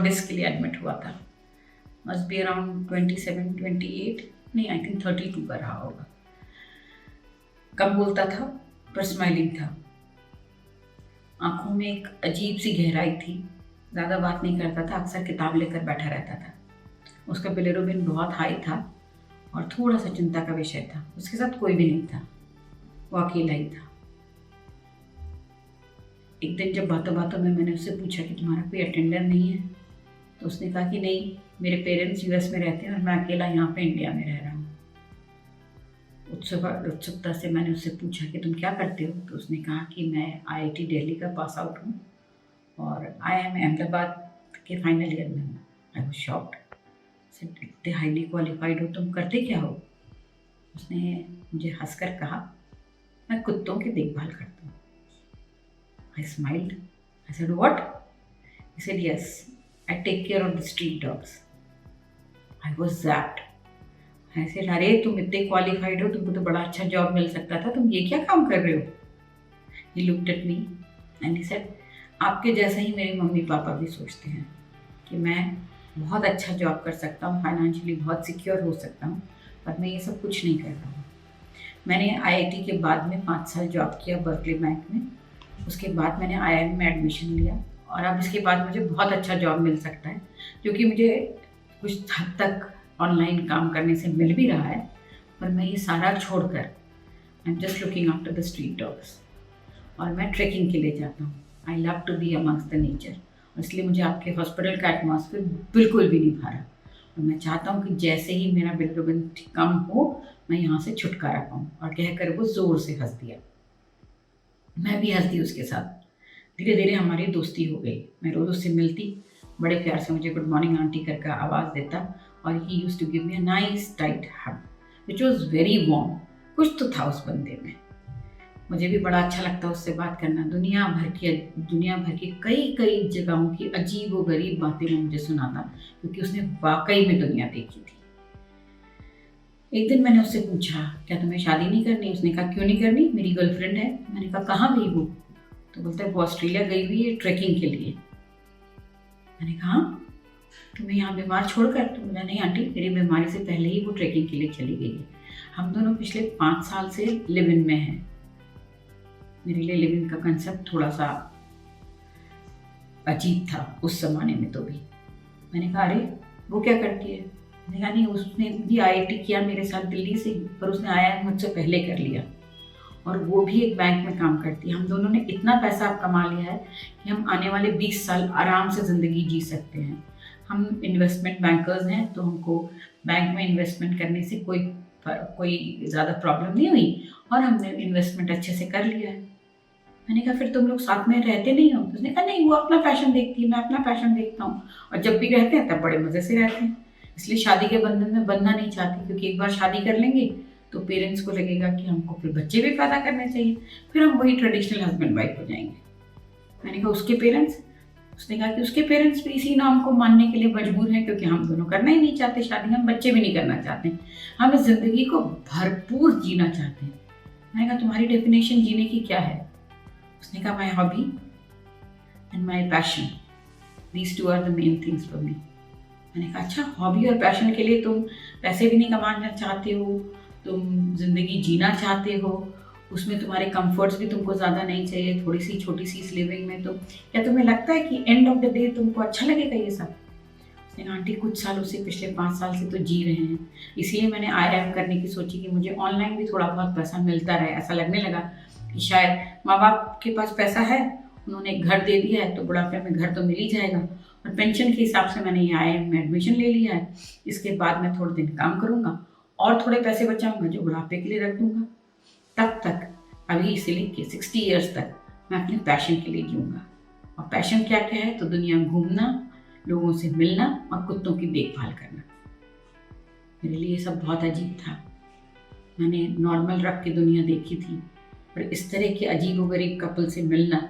Jaundice के लिए admit हुआ था। मस्ट बी अराउंड 27, 28, नहीं आई थिंक 32 का रहा होगा। कम बोलता था पर स्माइलिंग था, आंखों में एक अजीब सी गहराई थी, ज़्यादा बात नहीं करता था, अक्सर किताब लेकर बैठा रहता था। उसका बिलिरुबिन बहुत हाई था और थोड़ा सा चिंता का विषय था। उसके साथ कोई भी नहीं था, वो अकेला ही था। एक दिन जब बातों बातों में मैंने उससे पूछा कि तुम्हारा कोई अटेंडर नहीं है, तो उसने कहा कि नहीं, मेरे पेरेंट्स यूएस में रहते हैं और मैं अकेला यहाँ पे इंडिया में रह रहा हूँ। उत्सुकता से मैंने उससे पूछा कि तुम क्या करते हो, तो उसने कहा कि मैं आईआईटी दिल्ली का पास आउट हूँ और IIM अहमदाबाद के फाइनल ईयर में हूँ। I was shocked. इतने हाईली क्वालिफाइड हो, तुम करते क्या हो? उसने मुझे हंसकर कहा, मैं कुत्तों की देखभाल करता हूँ। I smiled. I said, what? He said, yes, I take care of the street dogs. I was zapped. I said, अरे तुम इतने क्वालिफाइड हो, तुमको तो बड़ा अच्छा जॉब मिल सकता था, तुम ये क्या काम कर रहे हो? He looked at me and he said, आपके जैसा ही मेरे मम्मी पापा भी सोचते हैं कि मैं बहुत अच्छा जॉब कर सकता हूँ, फाइनेंशियली बहुत सिक्योर हो सकता हूँ, पर मैं ये सब कुछ नहीं कर रहा हूँ। मैंने IIT के बाद में 5 साल जॉब किया बर्कली बैंक में। उसके बाद मैंने IIM में एडमिशन लिया और अब इसके बाद मुझे बहुत अच्छा जॉब मिल सकता है, क्योंकि मुझे कुछ हद तक ऑनलाइन काम करने से मिल भी रहा है। पर मैं ये सारा छोड़कर I am just looking after the street dogs और मैं ट्रेकिंग के लिए जाता हूँ। I love to be amongst the nature और इसलिए मुझे आपके हॉस्पिटल का एटमॉस्फेयर बिल्कुल भी नहीं भा रहा और मैं चाहता हूँ कि जैसे ही मेरा बिलिरुबिन कम हो मैं यहाँ से छुटकारा पाऊँ। और कहकर वो ज़ोर से हंस दिया। मैं भी हंस दी उसके साथ। धीरे धीरे हमारी दोस्ती हो गई। मैं रोज़ उससे मिलती, बड़े प्यार से मुझे गुड मॉर्निंग आंटी करके आवाज़ देता और he used to give me a nice tight hug which was very warm. कुछ तो था उस बंदे में। मुझे भी बड़ा अच्छा लगता उससे बात करना। दुनिया भर की कई कई जगहों की अजीब व गरीब बातें वो मुझे सुनाता, क्योंकि उसने वाकई में दुनिया देखी थी। एक दिन मैंने उससे पूछा, क्या तुम्हें शादी नहीं करनी? उसने कहा, क्यों नहीं करनी, मेरी गर्लफ्रेंड है। मैंने कहा, कहाँ गई वो? तो बोलता है, वो ऑस्ट्रेलिया गई हुई है ट्रैकिंग के लिए। मैंने कहा, तुम्हें यहाँ बीमार छोड़कर? तो बोला, नहीं आंटी, मेरी बीमारी से पहले ही वो ट्रैकिंग के लिए चली गई है। हम दोनों पिछले 5 साल से लिव इन में हैं। मेरे लिए लिव इन का कंसेप्ट थोड़ा सा अजीब था उस जमाने में तो भी। मैंने कहा, अरे वो क्या करती है? मैंने कहा, नहीं, उसने भी IIT किया मेरे साथ दिल्ली से, पर उसने IIM मुझसे पहले कर लिया और वो भी एक बैंक में काम करती है। हम दोनों ने इतना पैसा कमा लिया है कि हम आने वाले 20 साल आराम से ज़िंदगी जी सकते हैं। हम इन्वेस्टमेंट बैंकर्स हैं, तो हमको बैंक में इन्वेस्टमेंट करने से कोई ज़्यादा प्रॉब्लम नहीं हुई और हमने इन्वेस्टमेंट अच्छे से कर लिया है। मैंने कहा, फिर तुम लोग साथ में रहते नहीं हो? तो उसने कहा, नहीं, वो अपना पैशन देखती है, मैं अपना पैशन देखता हूँ और जब भी रहते हैं तब बड़े मज़े से रहते हैं। इसलिए शादी के बंधन में बंधना नहीं चाहती, क्योंकि एक बार शादी कर लेंगे तो पेरेंट्स को लगेगा कि हमको फिर बच्चे भी पैदा करने चाहिए, फिर हम वही ट्रेडिशनल हस्बैंड वाइफ हो जाएंगे। मैंने कहा, उसके पेरेंट्स? उसने कहा कि उसके पेरेंट्स भी इसी नाम को मानने के लिए मजबूर हैं, क्योंकि हम दोनों करना ही नहीं चाहते शादी, हम बच्चे भी नहीं करना चाहते, हम इस जिंदगी को भरपूर जीना चाहते हैं। मैंने कहा, तुम्हारी डेफिनेशन जीने की क्या है? उसने कहा, my hobby and my passion, these two are the main things for me. मैंने कहा, अच्छा, हॉबी और पैशन के लिए तुम पैसे भी नहीं कमाना चाहते हो, तुम जिंदगी जीना चाहते हो, उसमें तुम्हारे कंफर्ट्स भी तुमको ज़्यादा नहीं चाहिए, थोड़ी सी छोटी सी इस लिविंग में, तो क्या तुम्हें लगता है कि एंड ऑफ द डे तुमको अच्छा लगेगा ये सब? उसने कहा, आंटी, कुछ सालों से, पिछले 5 साल से तो जी रहे हैं, इसीलिए मैंने IIM करने की सोची कि मुझे ऑनलाइन भी थोड़ा बहुत पैसा मिलता रहे। ऐसा लगने लगा कि शायद माँ बाप के पास पैसा है, उन्होंने एक घर दे दिया है तो बुढ़ापे में घर तो मिल ही जाएगा, और पेंशन के हिसाब से मैंने ये IIM में एडमिशन ले लिया है। इसके बाद मैं थोड़े दिन काम करूँगा और थोड़े पैसे बचाऊँगा जो बुढ़ापे के लिए रख दूँगा। तब तक, अभी से लेके 60 ईयर्स तक मैं अपने पैशन के लिए जीऊँगा। और पैशन क्या क्या है? तो दुनिया घूमना, लोगों से मिलना और कुत्तों की देखभाल करना। मेरे लिए ये सब बहुत अजीब था। मैंने नॉर्मल रख के दुनिया देखी थी, पर इस तरह के अजीब व गरीब कपल से मिलना,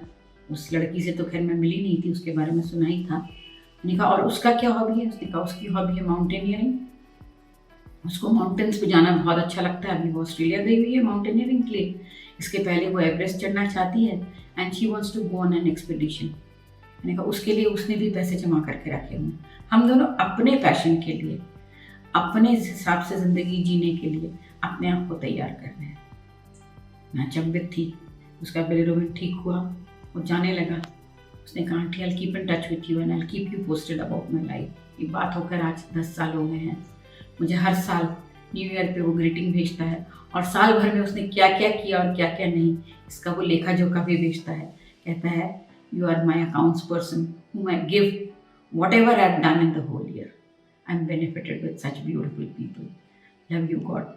उस लड़की से तो खैर मैं मिली नहीं थी, उसके बारे में सुना ही था। मैंने कहा, और उसका क्या हॉबी है? उसने कहा, उसकी हॉबी है माउंटेनियरिंग। उसको माउंटेन्स पे जाना बहुत अच्छा लगता है। अभी वो ऑस्ट्रेलिया गई हुई है माउंटेनियरिंग के लिए। इसके पहले वो एवरेस्ट चढ़ना चाहती है and she wants to go on an expedition. मैंने कहा उसके लिए उसने भी पैसे जमा करके रखे हुए हैं। हम दोनों अपने पैशन के लिए, अपने हिसाब से ज़िंदगी जीने के लिए अपने आप को तैयार कर रहे हैं। मैं अचंभित थी। उसका बिलीरुबिन ठीक हुआ, वो जाने लगा। उसने कहा aunty I keep in touch with you and I keep you posted about my life. ये बात होकर आज 10 साल हो गए हैं। मुझे हर साल न्यू ईयर पे वो ग्रीटिंग भेजता है और साल भर में उसने क्या क्या किया और क्या क्या नहीं, इसका वो लेखा जोखा भी भेजता है। कहता है you are my accounts person whom I give whatever I've done in the whole year. I'm benefited with such beautiful people. Love you, God.